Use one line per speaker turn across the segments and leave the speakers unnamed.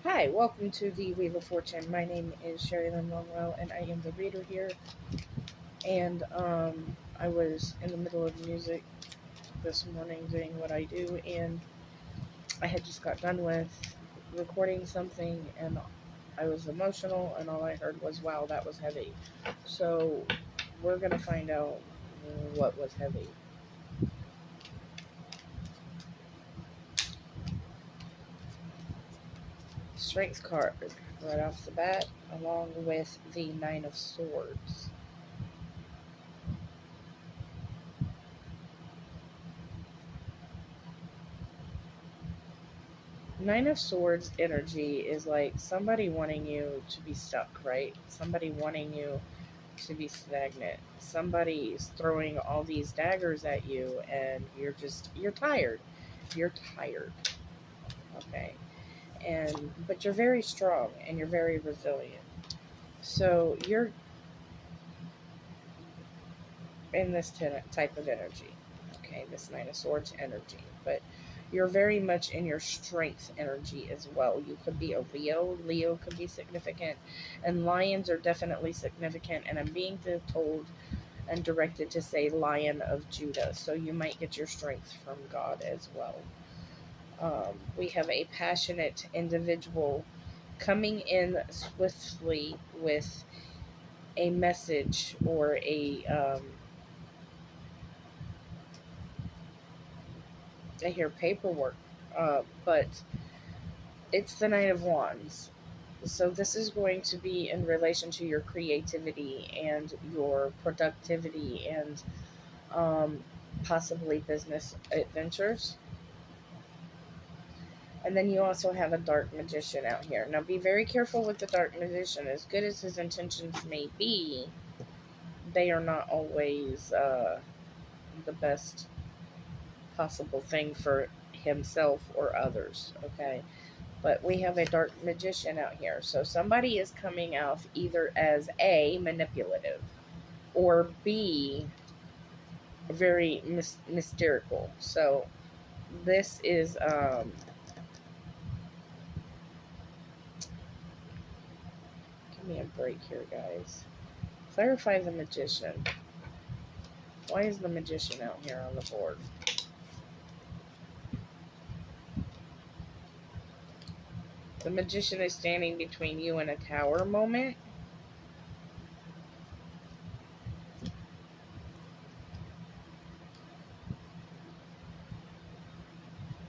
Hi, welcome to the Wheel of Fortune. My name is Sherry Lynn Longwell, and I am the reader here. And I was in the middle of music this morning doing what I do, and I had just got done with recording something, and I was emotional, and all I heard was, "Wow, that was heavy." So we're gonna find out what was heavy. Strength card right off the bat, along with the Nine of Swords. Nine of Swords energy is like somebody wanting you to be stuck, right? Somebody wanting you to be stagnant. Somebody's throwing all these daggers at you, and you're tired. You're tired, okay? But you're very strong and you're very resilient. So you're in this type of energy, okay? This Nine of Swords energy, but you're very much in your strength energy as well. You could be a Leo. Leo could be significant, and lions are definitely significant. And I'm being told and directed to say Lion of Judah. So you might get your strength from God as well. We have a passionate individual coming in swiftly with a message or I hear paperwork, but it's the Knight of Wands. So this is going to be in relation to your creativity and your productivity and um, possibly business adventures. And then you also have a dark magician out here. Now be very careful with the dark magician. As good as his intentions may be, they are not always the best possible thing for himself or others, okay? But we have a dark magician out here. So somebody is coming out either as A, manipulative, or B, very mystical. So this is, give me a break here, guys. Clarify the magician. Why is the magician out here on the board? The magician is standing between you and a tower moment.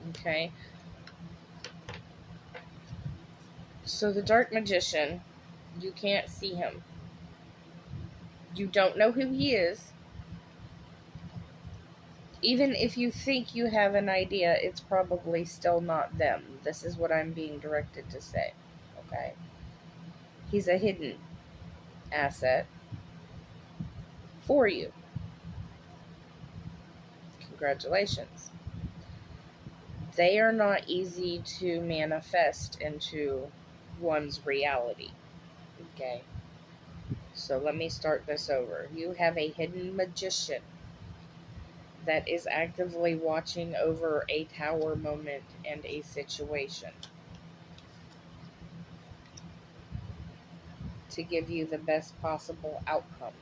Okay. So the dark magician, you can't see him. You don't know who he is. Even if you think you have an idea, it's probably still not them. This is what I'm being directed to say. Okay. He's a hidden asset for you. Congratulations. They are not easy to manifest into one's reality. Okay. So let me start this over. You have a hidden magician that is actively watching over a tower moment and a situation to give you the best possible outcome.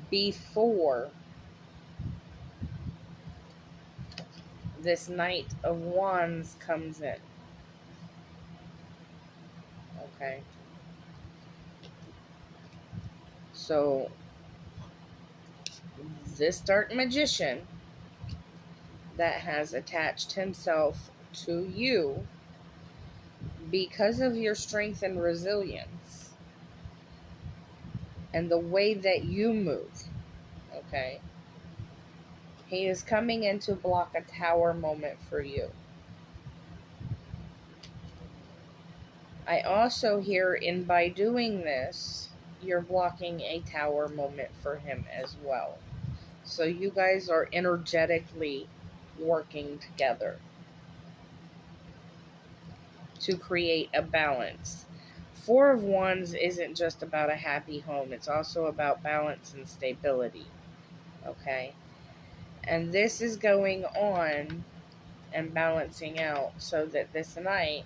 Before this Knight of Wands comes in. Okay. So this dark magician that has attached himself to you because of your strength and resilience and the way that you move, okay, he is coming in to block a tower moment for you. I also hear in by doing this, you're blocking a tower moment for him as well. So you guys are energetically working together to create a balance. Four of Wands isn't just about a happy home. It's also about balance and stability. Okay? And this is going on and balancing out so that this night,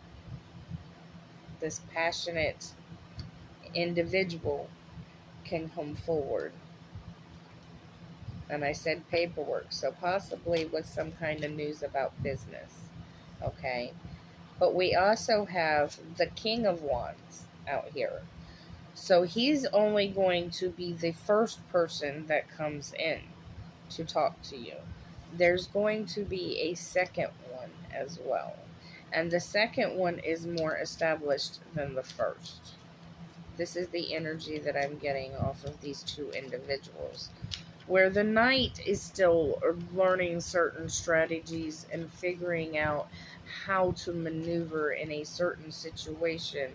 this passionate individual can come forward. And I said paperwork, so possibly with some kind of news about business. Okay. But we also have the King of Wands out here. So he's only going to be the first person that comes in to talk to you. There's going to be a second one as well. And the second one is more established than the first. This is the energy that I'm getting off of these two individuals. Where the knight is still learning certain strategies and figuring out how to maneuver in a certain situation,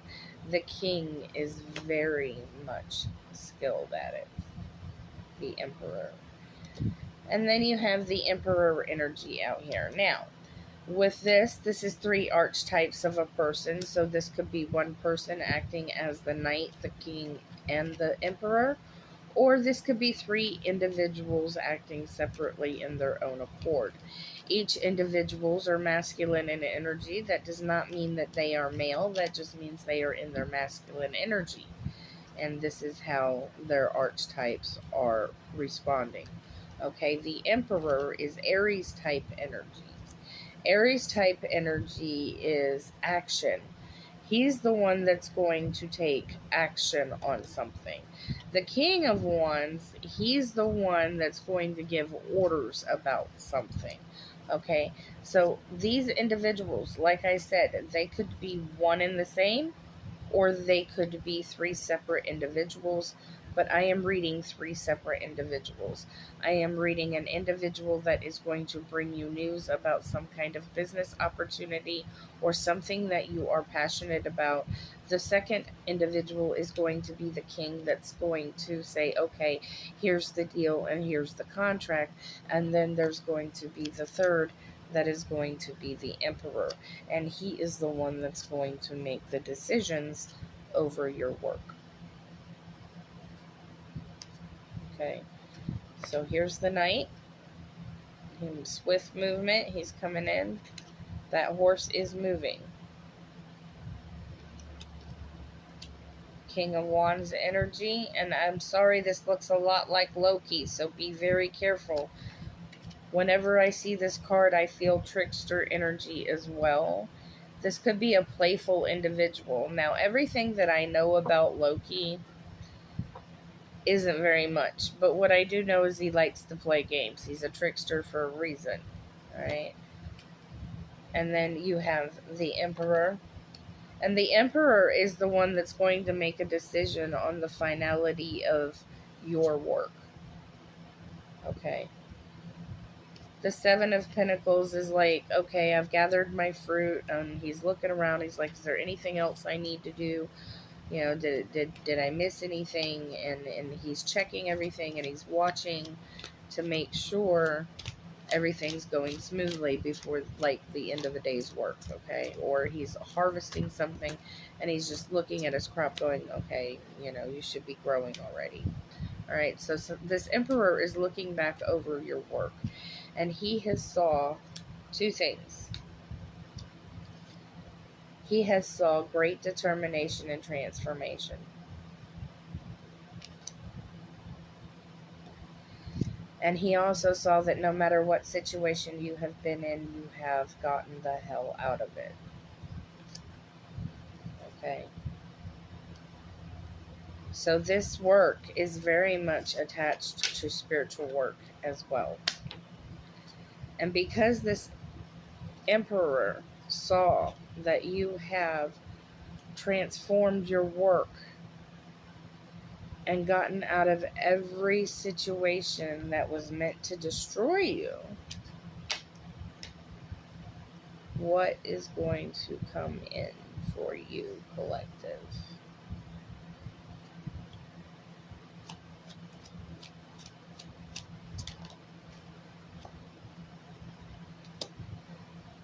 the king is very much skilled at it. The emperor. And then you have the emperor energy out here. Now, with this is three archetypes of a person. So this could be one person acting as the knight, the king, and the emperor. Or this could be three individuals acting separately in their own accord. Each individuals are masculine in energy. That does not mean that they are male. That just means they are in their masculine energy. And this is how their archetypes are responding. Okay, the Emperor is Aries type energy. Aries type energy is action. He's the one that's going to take action on something. The King of Wands, he's the one that's going to give orders about something. Okay, so these individuals, like I said, they could be one and the same, or they could be three separate individuals, but I am reading three separate individuals. I am reading an individual that is going to bring you news about some kind of business opportunity or something that you are passionate about. The second individual is going to be the king that's going to say, okay, here's the deal and here's the contract. And then there's going to be the third that is going to be the emperor, and he is the one that's going to make the decisions over your work. Okay, so here's the knight. Swift movement, he's coming in. That horse is moving. King of Wands energy, and I'm sorry, this looks a lot like Loki, so be very careful. Whenever I see this card, I feel trickster energy as well. This could be a playful individual. Now, everything that I know about Loki isn't very much, but what I do know is he likes to play games. He's a trickster for a reason, alright? And then you have the Emperor. And the Emperor is the one that's going to make a decision on the finality of your work. Okay. The Seven of Pentacles is like, okay, I've gathered my fruit. He's looking around. He's like, is there anything else I need to do? You know, did I miss anything? And he's checking everything and he's watching to make sure everything's going smoothly before, like, the end of the day's work, okay? Or he's harvesting something and he's just looking at his crop going, okay, you know, you should be growing already. All right, so this Emperor is looking back over your work, and he has saw two things. He has saw great determination and transformation. And he also saw that no matter what situation you have been in, you have gotten the hell out of it. Okay. So this work is very much attached to spiritual work as well. And because this Emperor saw that you have transformed your work and gotten out of every situation that was meant to destroy you, what is going to come in for you, collective?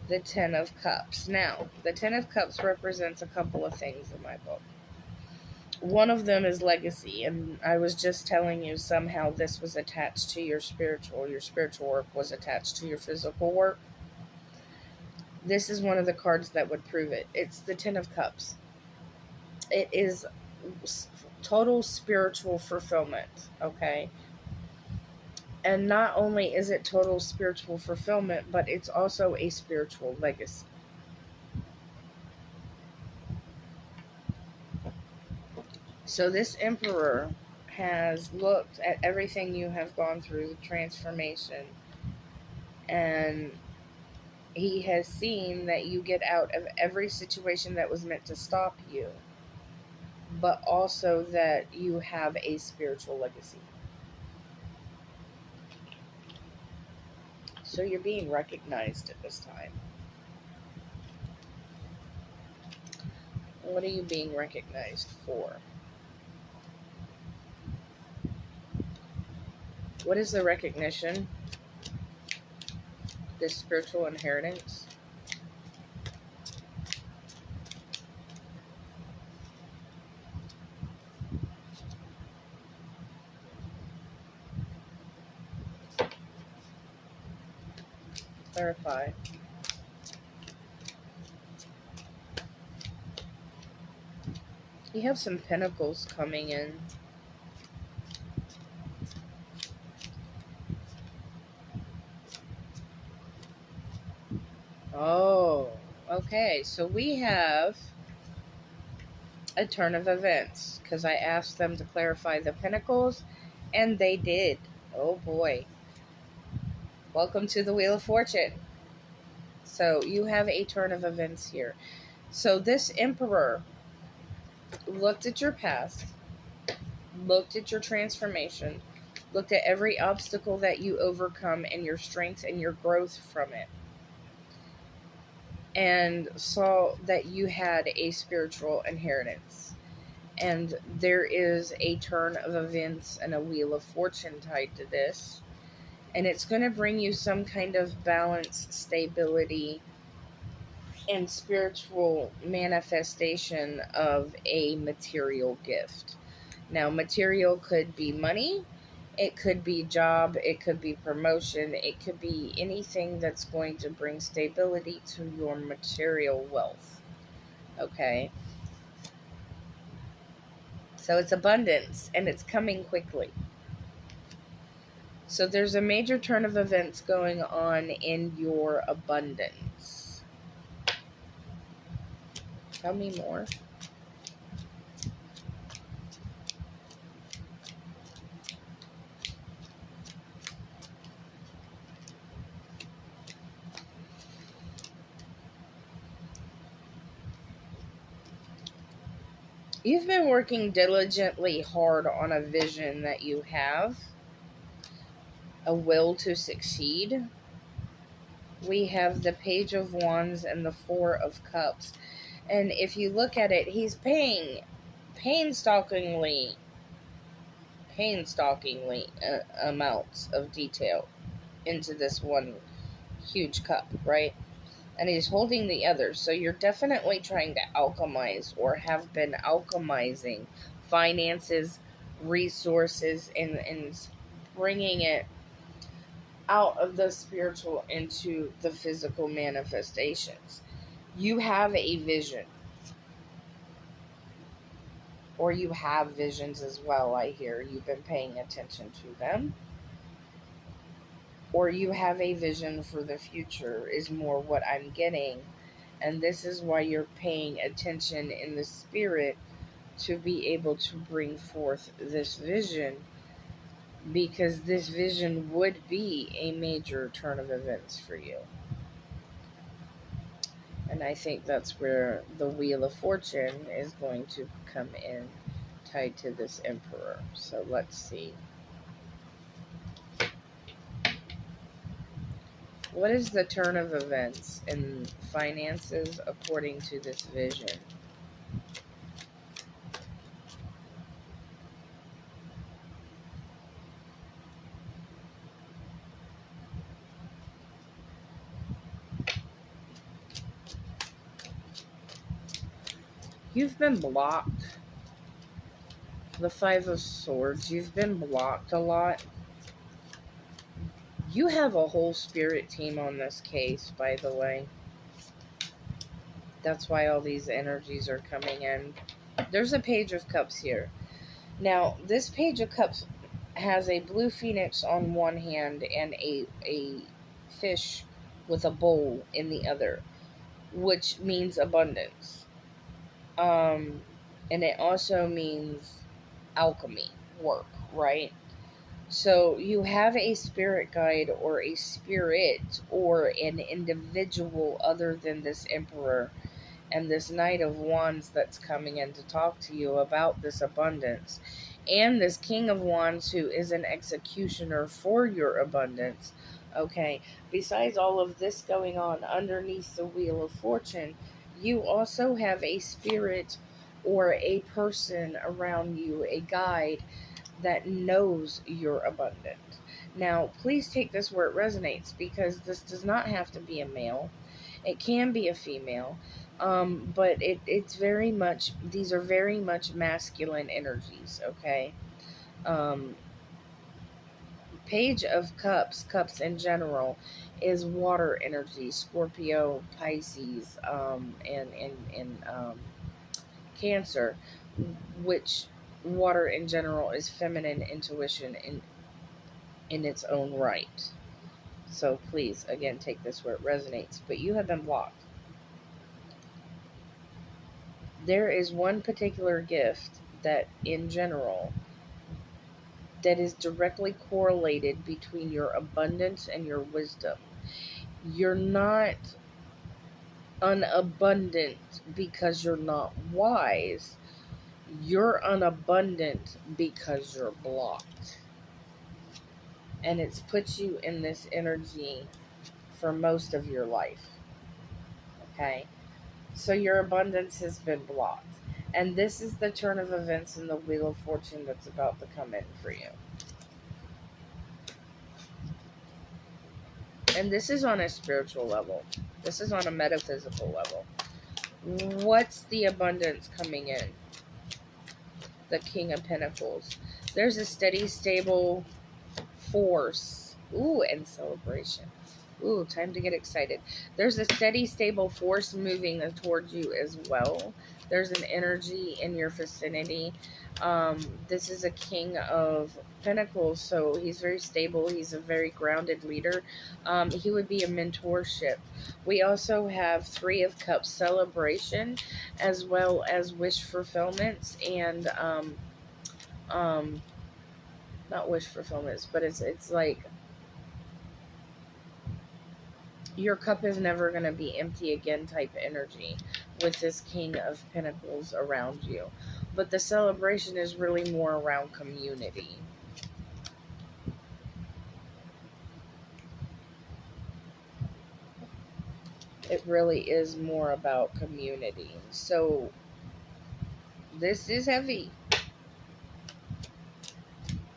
The Ten of Cups. Now, the Ten of Cups represents a couple of things in my book. One of them is legacy, and I was just telling you somehow this was attached to your spiritual work was attached to your physical work. This is one of the cards that would prove it. It's the Ten of Cups. It is total spiritual fulfillment, okay? And not only is it total spiritual fulfillment, but it's also a spiritual legacy. So this Emperor has looked at everything you have gone through, the transformation, and he has seen that you get out of every situation that was meant to stop you, but also that you have a spiritual legacy. So you're being recognized at this time. What are you being recognized for? What is the recognition? This spiritual inheritance? Clarify. You have some pentacles coming in. Oh, okay. So we have a turn of events because I asked them to clarify the pentacles, and they did. Oh boy. Welcome to the Wheel of Fortune. So you have a turn of events here. So this Emperor looked at your past, looked at your transformation, looked at every obstacle that you overcome and your strength and your growth from it, and saw that you had a spiritual inheritance. And there is a turn of events and a Wheel of Fortune tied to this. And it's going to bring you some kind of balance, stability, and spiritual manifestation of a material gift. Now, material could be money, it could be job, it could be promotion, it could be anything that's going to bring stability to your material wealth. Okay? So it's abundance, and it's coming quickly. So there's a major turn of events going on in your abundance. Tell me more. You've been working diligently hard on a vision that you have, a will to succeed. We have the Page of Wands and the Four of Cups. And if you look at it, he's paying painstakingly amounts of detail into this one huge cup, right? And he's holding the other. So you're definitely trying to alchemize or have been alchemizing finances, resources, and bringing it out of the spiritual into the physical manifestations. You have a vision. Or you have visions as well, I hear. You've been paying attention to them. Or you have a vision for the future is more what I'm getting. And this is why you're paying attention in the spirit to be able to bring forth this vision, because this vision would be a major turn of events for you. And I think that's where the Wheel of Fortune is going to come in, tied to this Emperor. So let's see. What is the turn of events in finances according to this vision? You've been blocked The Five of Swords. You've been blocked a lot. You have a whole spirit team on this case, by the way. That's why all these energies are coming in. There's a Page of Cups here. Now, this Page of Cups has a blue phoenix on one hand and a fish with a bowl in the other, which means abundance. And it also means alchemy work, right? So you have a spirit guide or a spirit or an individual other than this Emperor and this Knight of Wands that's coming in to talk to you about this abundance, and this King of Wands who is an executioner for your abundance. Okay, besides all of this going on underneath the Wheel of Fortune, you also have a spirit or a person around you, a guide that knows you're abundant. Now, please take this where it resonates, because this does not have to be a male. It can be a female. But it's very much, these are very much masculine energies, okay? Page of Cups, cups in general, is water energy, Scorpio, Pisces, and Cancer, which water in general is feminine intuition in its own right. So please, again, take this where it resonates. But you have been blocked. There is one particular gift that, in general, that is directly correlated between your abundance and your wisdom. You're not unabundant because you're not wise. You're unabundant because you're blocked. And it's put you in this energy for most of your life. Okay? So your abundance has been blocked. And this is the turn of events in the Wheel of Fortune that's about to come in for you. And this is on a spiritual level. This is on a metaphysical level. What's the abundance coming in? The King of Pentacles. There's a steady, stable force. Ooh, and celebration. Ooh, time to get excited. There's a steady, stable force moving towards you as well. There's an energy in your vicinity. This is a King of Pentacles, so he's very stable. He's a very grounded leader. He would be a mentorship. We also have Three of Cups, celebration, as well as wish fulfillments and not wish fulfillments, but it's like your cup is never going to be empty again type energy with this King of Pentacles around you. But the celebration is really more around community. It really is more about community. So this is heavy.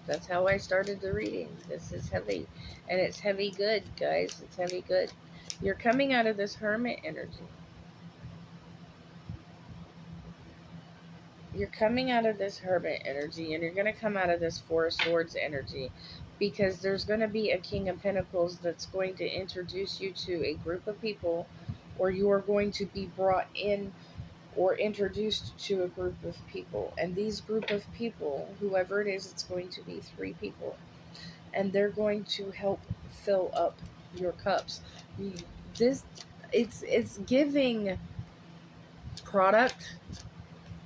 That's how I started the reading. This is heavy. And it's heavy good, guys. It's heavy good. You're coming out of this Hermit energy. You're coming out of this Hermit energy, and you're going to come out of this Four of Swords energy, because there's going to be a King of Pentacles that's going to introduce you to a group of people, or you are going to be brought in or introduced to a group of people. And these group of people, whoever it is, it's going to be 3 people, and they're going to help fill up your cups. It's giving product,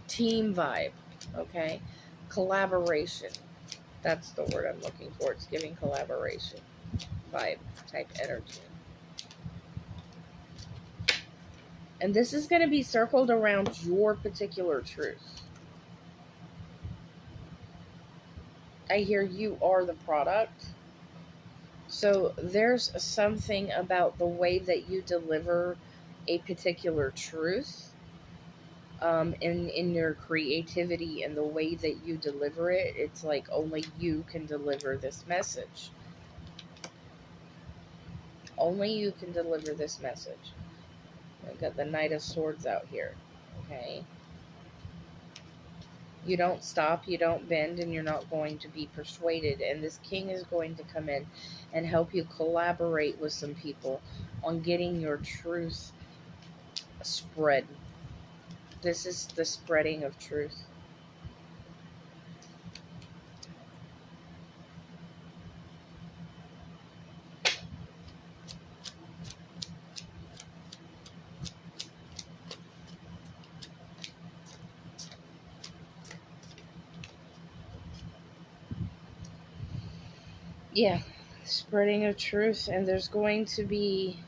team vibe, okay? Collaboration. That's the word I'm looking for. It's giving collaboration vibe type energy. And this is going to be circled around your particular truth. I hear you are the product. So there's something about the way that you deliver a particular truth, in your creativity and the way that you deliver it. It's like only you can deliver this message. Only you can deliver this message. I've got the Knight of Swords out here. Okay. You don't stop, you don't bend, and you're not going to be persuaded. And this king is going to come in and help you collaborate with some people on getting your truth spread. This is the spreading of truth. Yeah, spreading of truth, and there's going to be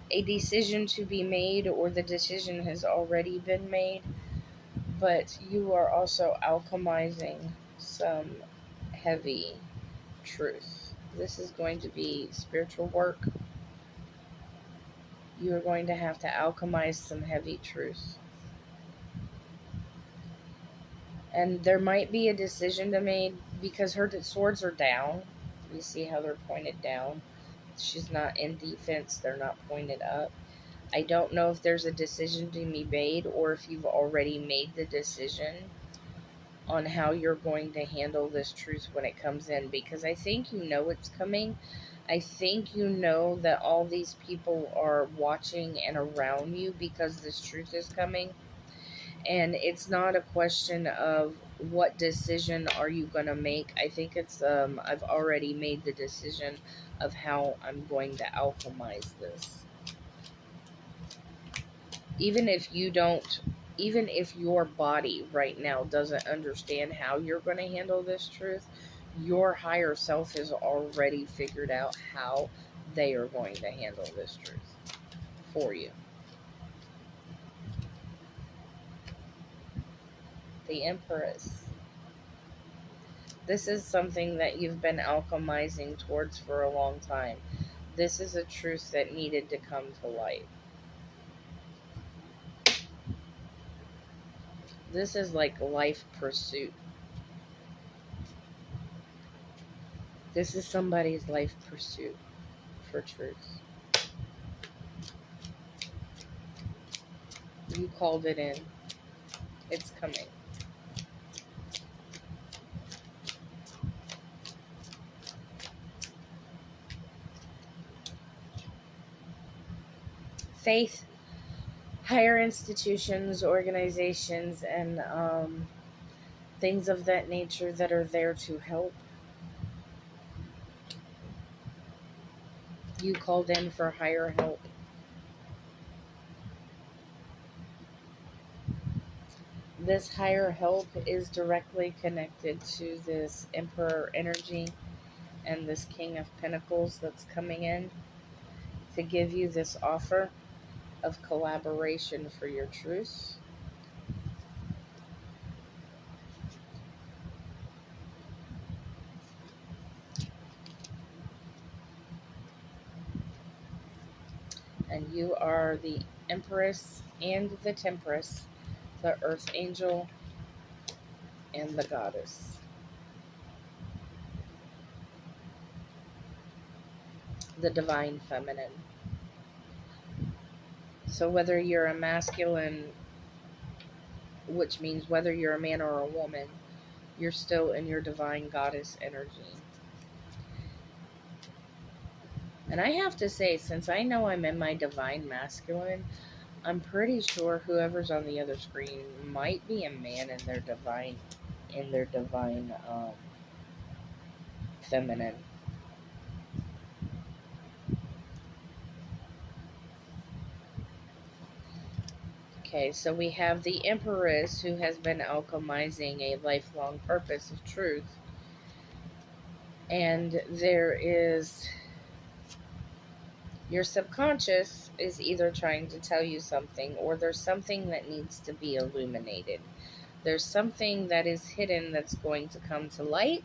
a decision to be made, or the decision has already been made, but you are also alchemizing some heavy truth. This is going to be spiritual work. You are going to have to alchemize some heavy truth. And there might be a decision to make, because her swords are down. You see how they're pointed down. She's not in defense, they're not pointed up. I don't know if there's a decision to be made, or if you've already made the decision on how you're going to handle this truth when it comes in, because I think you know it's coming. I think you know that all these people are watching and around you because this truth is coming. And it's not a question of what decision are you going to make. I think it's I've already made the decision of how I'm going to alchemize this. Even if you don't, even if your body right now doesn't understand how you're going to handle this truth, your higher self has already figured out how they are going to handle this truth for you. The Empress. This is something that you've been alchemizing towards for a long time. This is a truth that needed to come to light. This is like life pursuit. This is somebody's life pursuit for truth. You called it in. It's coming. Faith, higher institutions, organizations, and things of that nature that are there to help. You called in for higher help. This higher help is directly connected to this Emperor energy and this King of Pentacles that's coming in to give you this offer of collaboration for your truth. And you are the Empress and the Temperess, the Earth Angel and the Goddess. The Divine Feminine. So whether you're a masculine, which means whether you're a man or a woman, you're still in your Divine Goddess energy. And I have to say, since I know I'm in my Divine Masculine, I'm pretty sure whoever's on the other screen might be a man in their divine feminine. Okay, so we have the Empress, who has been alchemizing a lifelong purpose of truth. And there is your subconscious is either trying to tell you something, or there's something that needs to be illuminated. There's something that is hidden that's going to come to light,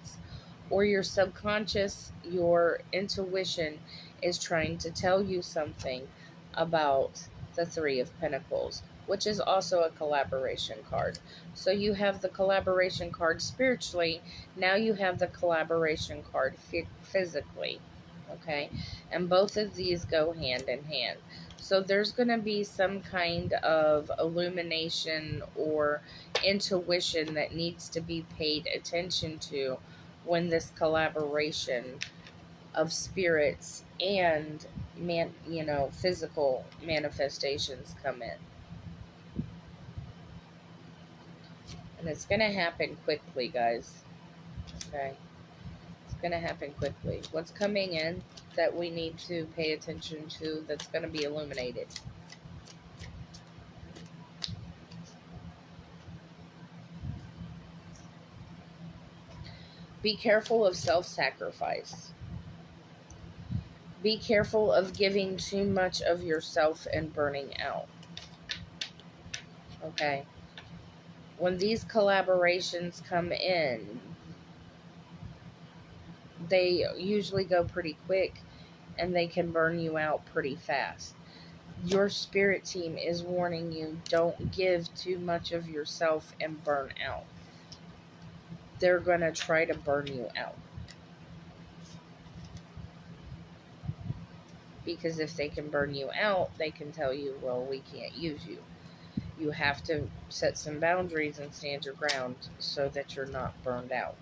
or your subconscious, your intuition is trying to tell you something about the Three of Pentacles, which is also a collaboration card. So you have the collaboration card spiritually, now you have the collaboration card physically. okay? And both of these go hand in hand. So there's going to be some kind of illumination or intuition that needs to be paid attention to when this collaboration of spirits and physical manifestations come in. And it's going to happen quickly, guys. Okay? It's going to happen quickly. What's coming in that we need to pay attention to that's going to be illuminated? Be careful of self-sacrifice. Be careful of giving too much of yourself and burning out. Okay? When these collaborations come in, they usually go pretty quick and they can burn you out pretty fast. Your spirit team is warning you, don't give too much of yourself and burn out. They're going to try to burn you out. Because if they can burn you out, they can tell you, well, we can't use you. You have to set some boundaries and stand your ground so that you're not burned out.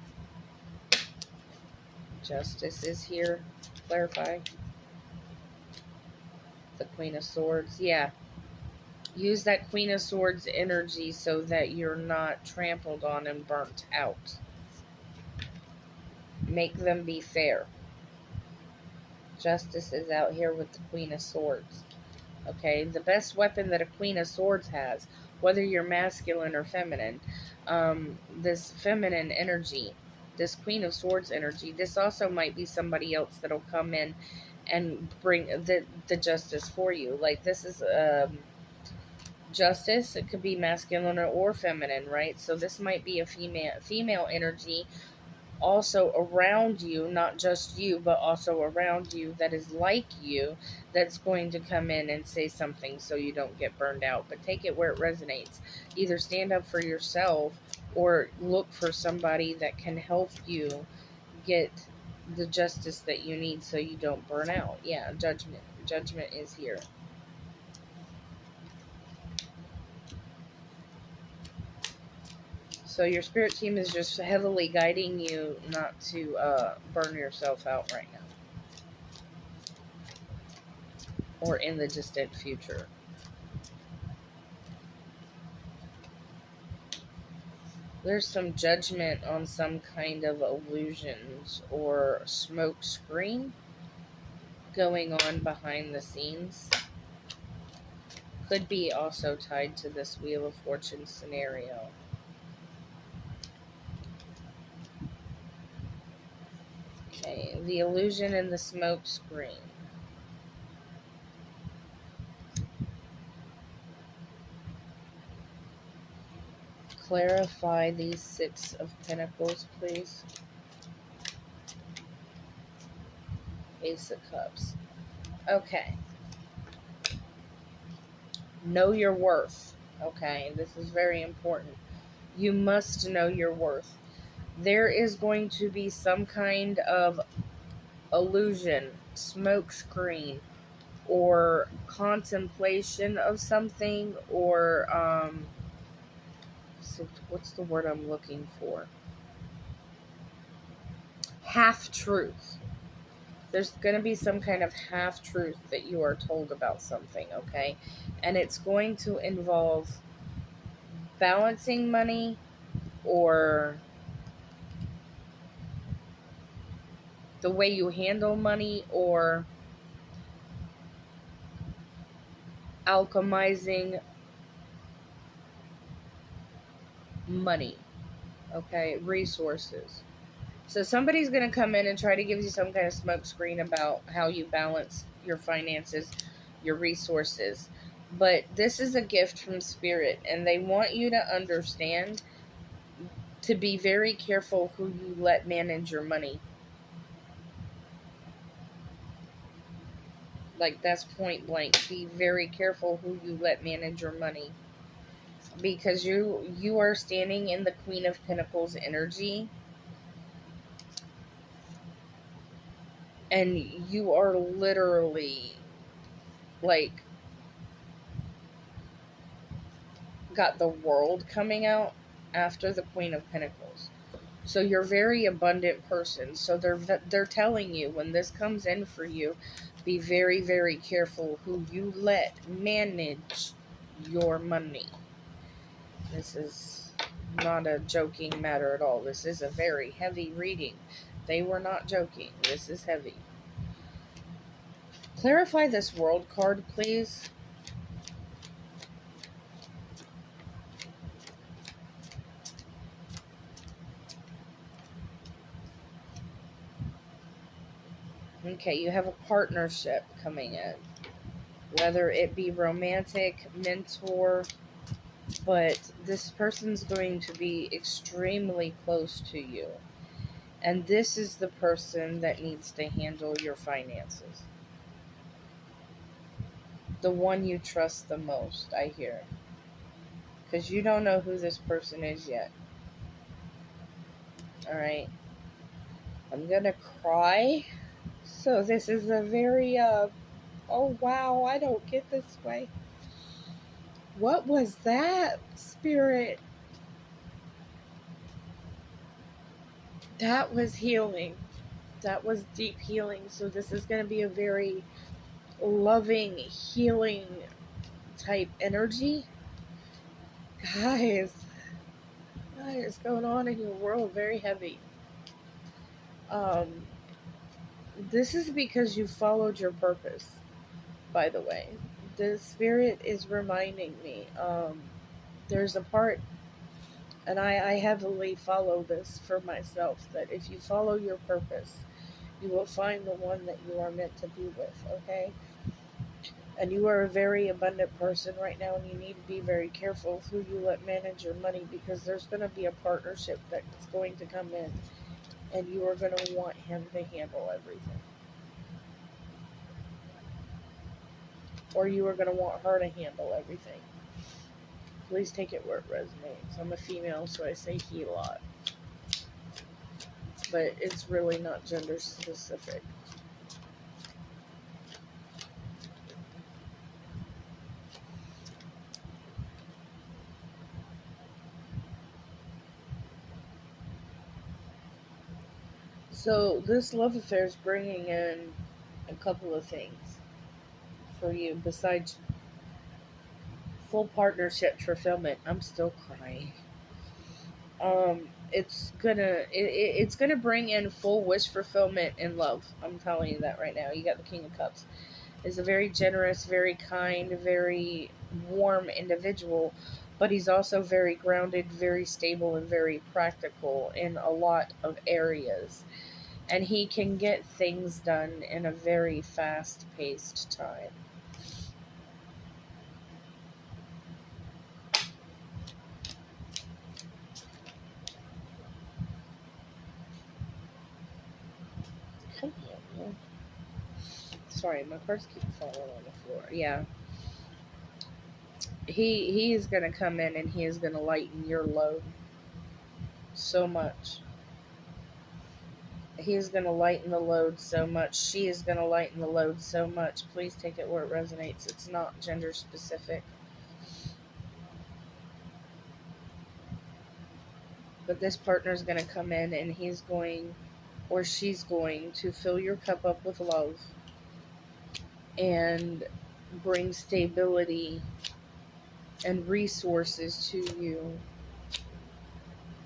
Justice is here. Clarify. The Queen of Swords. Yeah. Use that Queen of Swords energy so that you're not trampled on and burnt out. Make them be fair. Justice is out here with the Queen of Swords. Okay, the best weapon that a Queen of Swords has, whether you're masculine or feminine, this feminine energy, this Queen of Swords energy, this also might be somebody else that'll come in and bring the justice for you. Like this is justice. It could be masculine or feminine, right? So this might be a female energy also around you, not just you, but also around you that is like you, that's going to come in and say something so you don't get burned out. But take it where it resonates. Either stand up for yourself or look for somebody that can help you get the justice that you need so you don't burn out. Yeah, judgment. Judgment is here. So your spirit team is just heavily guiding you not to burn yourself out right now. Or in the distant future. There's some judgment on some kind of illusions or smoke screen going on behind the scenes. Could be also tied to this Wheel of Fortune scenario. Okay, the illusion and the smoke screen. Clarify these Six of Pentacles, please. Ace of Cups. Okay. Know your worth. Okay, this is very important. You must know your worth. There is going to be some kind of illusion, smoke screen, or contemplation of something, or so what's the word I'm looking for? Half truth. There's going to be some kind of half truth that you are told about something, okay? And it's going to involve balancing money or the way you handle money or alchemizing money, okay? Resources. So somebody's going to come in and try to give you some kind of smoke screen about how you balance your finances, your resources. But this is a gift from Spirit, and they want you to understand to be very careful who you let manage your money. Like, that's point blank. Be very careful who you let manage your money. Because you are standing in the Queen of Pentacles energy. And you are literally, like, got the world coming out after the Queen of Pentacles. So you're a very abundant person. So they're telling you when this comes in for you, be very, very careful who you let manage your money. This is not a joking matter at all. This is a very heavy reading. They were not joking. This is heavy. Clarify this world card, please. Okay, you have a partnership coming in. Whether it be romantic, mentor, but this person's going to be extremely close to you. And this is the person that needs to handle your finances. The one you trust the most, I hear. Because you don't know who this person is yet. Alright. I'm gonna cry. So this is a very, oh wow, I don't get this way. What was that, Spirit? That was healing. That was deep healing. So this is going to be a very loving, healing type energy. Guys, what is going on in your world? Very heavy. This is because you followed your purpose, by the way. The Spirit is reminding me. There's a part, and I heavily follow this for myself, that if you follow your purpose, you will find the one that you are meant to be with, okay? And you are a very abundant person right now, and you need to be very careful of who you let manage your money, because there's going to be a partnership that's going to come in, and you are going to want him to handle everything. Or you are going to want her to handle everything. Please take it where it resonates. I'm a female, so I say he a lot. But it's really not gender specific. So this love affair is bringing in a couple of things for you besides full partnership fulfillment. I'm still crying. It's gonna bring in full wish fulfillment and love. I'm telling you that right now. You got the King of Cups. Is a very generous, very kind, very warm individual, but he's also very grounded, very stable, and very practical in a lot of areas. And he can get things done in a very fast-paced time. Come on. Sorry, my purse keeps falling on the floor. Yeah. He is going to come in and he is going to lighten your load so much. He is going to lighten the load so much. She is going to lighten the load so much. Please take it where it resonates. It's not gender specific. But this partner is going to come in and he's going, or she's going to fill your cup up with love and bring stability and resources to you.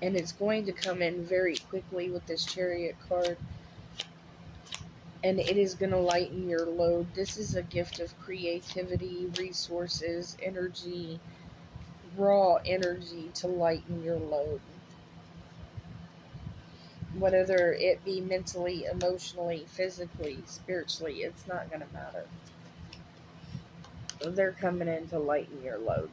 And it's going to come in very quickly with this Chariot card. And it is going to lighten your load. This is a gift of creativity, resources, energy, raw energy to lighten your load. Whether it be mentally, emotionally, physically, spiritually, it's not going to matter. They're coming in to lighten your load.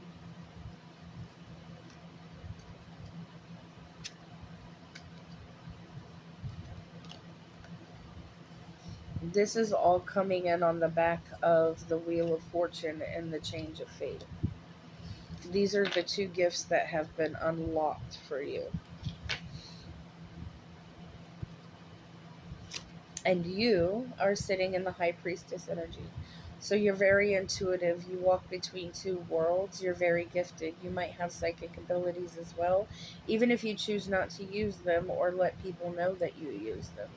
This is all coming in on the back of the Wheel of Fortune and the Change of Fate. These are the two gifts that have been unlocked for you. And you are sitting in the high priestess energy. So you're very intuitive. You walk between two worlds. You're very gifted. You might have psychic abilities as well, even if you choose not to use them or let people know that you use them.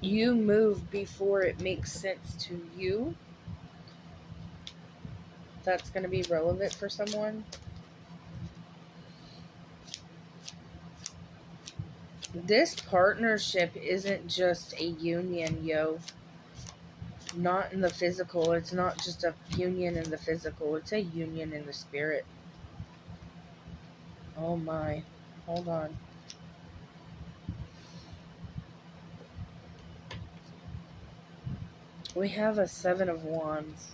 You move before it makes sense to you. That's going to be relevant for someone. This partnership isn't just a union, yo. Not in the physical. It's not just a union in the physical. It's a union in the spirit. Oh my. Hold on. We have a 7 of Wands.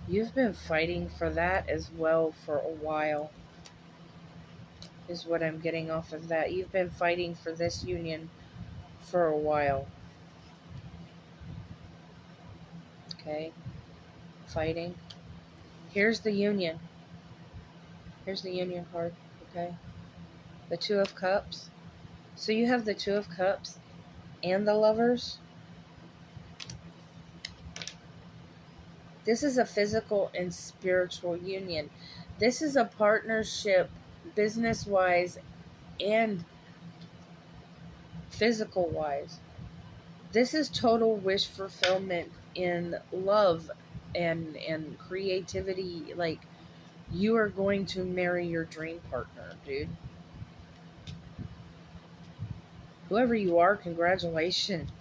You've been fighting for that as well for a while, is what I'm getting off of that. You've been fighting for this union for a while. Okay? Fighting. Here's the union. Here's the union card. Okay? The 2 of Cups. So you have the 2 of Cups and the Lovers. This is a physical and spiritual union. This is a partnership, business-wise and physical-wise. This is total wish fulfillment in love and creativity. Like, you are going to marry your dream partner, dude. Whoever you are, congratulations.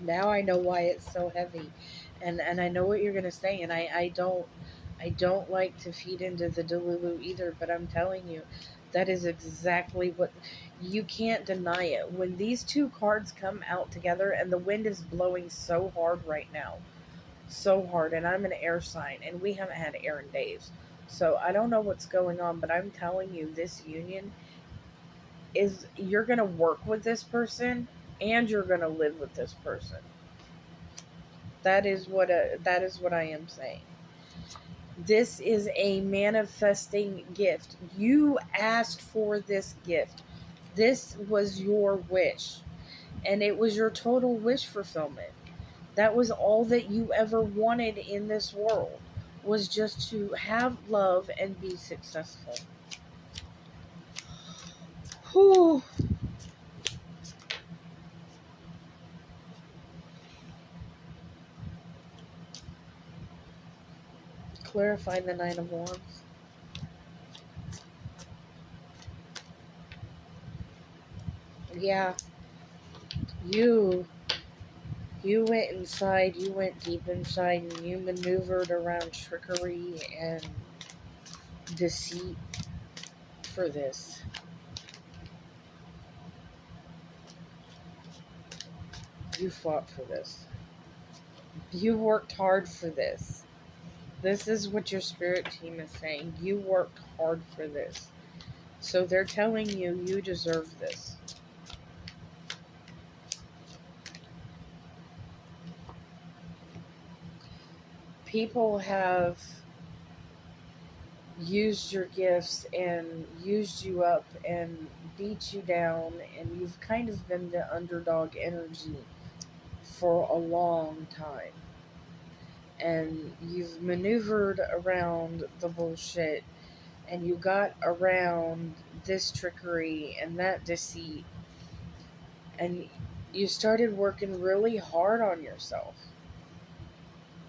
Now I know why it's so heavy. And I know what you're gonna say, and I don't like to feed into the Delulu either, but I'm telling you, that is exactly what, you can't deny it. When these two cards come out together, and the wind is blowing so hard right now, so hard, and I'm an air sign, and we haven't had air in days. So I don't know what's going on, but I'm telling you, this union is, you're gonna work with this person and you're gonna live with this person. That is what I am saying. This is a manifesting gift. You asked for this gift. This was your wish. And it was your total wish fulfillment. That was all that you ever wanted in this world, was just to have love and be successful. Whew. Clarify the 9 of Wands. Yeah, you went inside, you went deep inside, and you maneuvered around trickery and deceit for this. You fought for this. You worked hard for this. This is what your spirit team is saying. You worked hard for this. So they're telling you, you deserve this. People have used your gifts and used you up and beat you down, and you've kind of been the underdog energy for a long time. And you've maneuvered around the bullshit, and you got around this trickery and that deceit, and you started working really hard on yourself.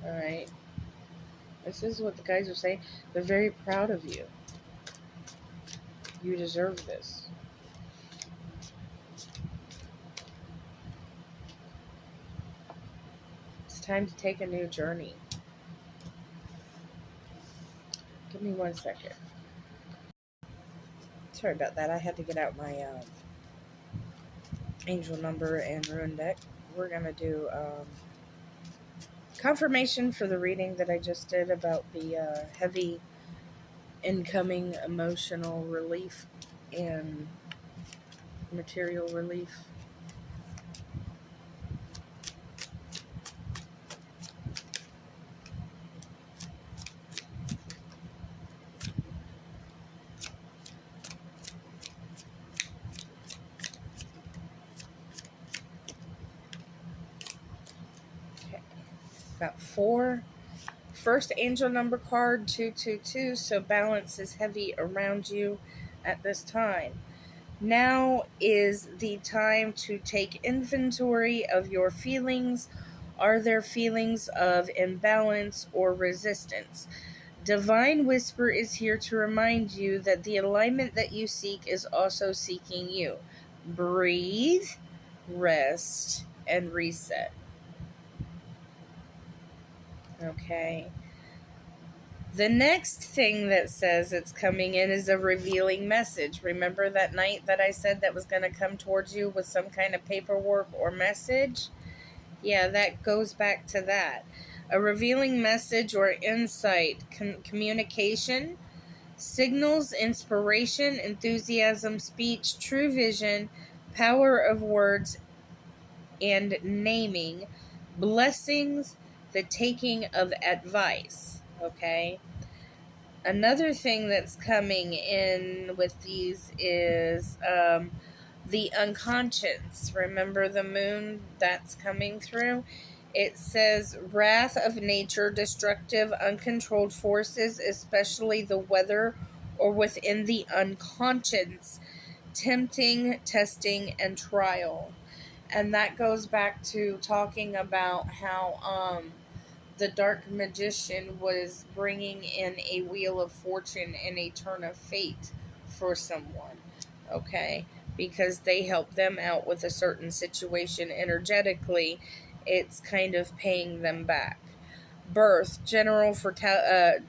Alright? This is what the guys are saying. They're very proud of you. You deserve this. It's time to take a new journey. Give me 1 second. Sorry about that. I had to get out my angel number and rune deck. We're going to do confirmation for the reading that I just did about the heavy incoming emotional relief and material relief. got 4. First angel number card, 222. So balance is heavy around you at this time. Now is the time to take inventory of your feelings. Are there feelings of imbalance or resistance? Divine Whisper is here to remind you that the alignment that you seek is also seeking you. Breathe, rest, and reset. Okay. The next thing that says it's coming in is a revealing message. Remember that night that I said that was going to come towards you with some kind of paperwork or message? Yeah, that goes back to that. A revealing message or insight, communication, signals, inspiration, enthusiasm, speech, true vision, power of words, and naming, blessings, the taking of advice. Okay? Another thing that's coming in with these is the unconscious. Remember the moon that's coming through? It says wrath of nature, destructive, uncontrolled forces, especially the weather or within the unconscious, tempting, testing, and trial. And that goes back to talking about how the dark magician was bringing in a wheel of fortune and a turn of fate for someone, okay? Because they helped them out with a certain situation energetically, it's kind of paying them back. Birth, general fertility,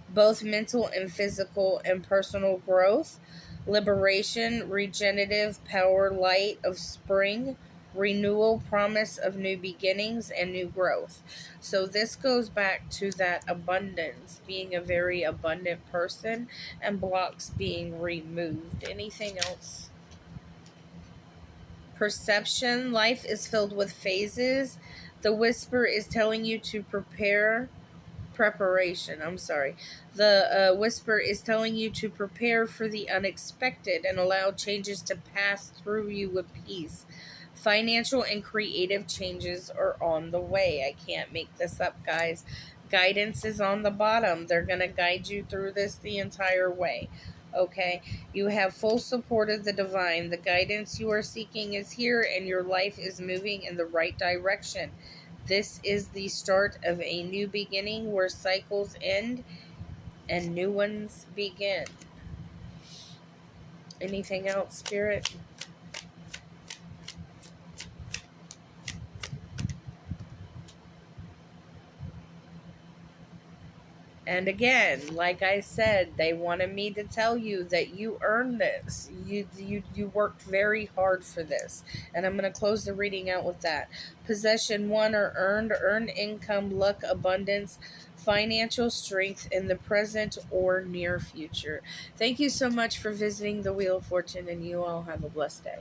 both mental and physical, and personal growth, liberation, regenerative power, light of spring, renewal, promise of new beginnings and new growth. So this goes back to that abundance, being a very abundant person, and blocks being removed. Anything else? Perception. Life is filled with phases. The whisper is telling you to preparation. The whisper is telling you to prepare for the unexpected and allow changes to pass through you with peace. Financial and creative changes are on the way. I can't make this up, guys. Guidance is on the bottom. They're going to guide you through this the entire way. Okay, you have full support of the divine. The guidance you are seeking is here, and your life is moving in the right direction. This is the start of a new beginning where cycles end and new ones begin. Anything else, Spirit? And again, like I said, they wanted me to tell you that you earned this. You worked very hard for this. And I'm going to close the reading out with that. Possession 1 or earned income, luck, abundance, financial strength in the present or near future. Thank you so much for visiting the Wheel of Fortune, and you all have a blessed day.